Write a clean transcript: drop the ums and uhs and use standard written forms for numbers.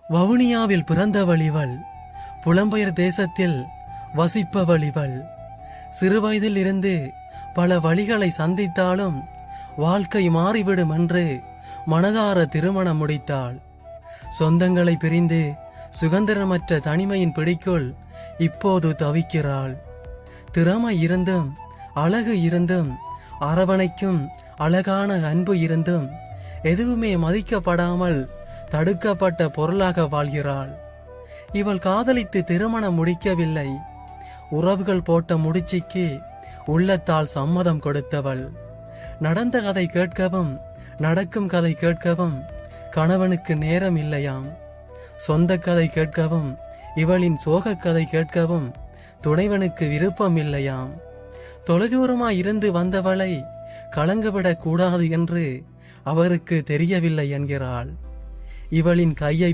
வவுனியாவில் பிறந்தவள் இவள். புலம்பெயர் தேசத்தில் வசிப்பவள் இவள். சிறுவயதில் இருந்து பல வழிகளை சந்தித்தாலும் வாழ்க்கை மாறிவிடும் என்று மனதார திருமணம் முடித்தாள். சொந்தங்களை பிரிந்து சுதந்திரமற்ற தனிமையின் பிடிக்குள் இப்போது தவிக்கிறாள். திறமை இருந்தும் அழகு இருந்தும் அரவணைக்கும் அழகான அன்பு இருந்தும் எதுவுமே மதிக்கப்படாமல் தடுக்கப்பட்ட பொருளாக வாழ்கிறாள். இவள் காதலித்து திருமணம் முடிக்கவில்லை. உறவுகள் போட்ட முடிச்சிக்கு உள்ளத்தால் சம்மதம் கொடுத்தவள். நடந்த கதை கேட்கவும் நடக்கும் கதை கேட்கவும் கணவனுக்கு நேரம் இல்லையாம். சொந்த கதை கேட்கவும் இவளின் சோக கதை கேட்கவும் துணைவனுக்கு விருப்பம் இல்லையாம். தொலைதூரமாய் இருந்து வந்தவளை கலங்கவிடக் கூடாது என்று அவருக்கு தெரியவில்லை என்கிறாள். இவளின் கையை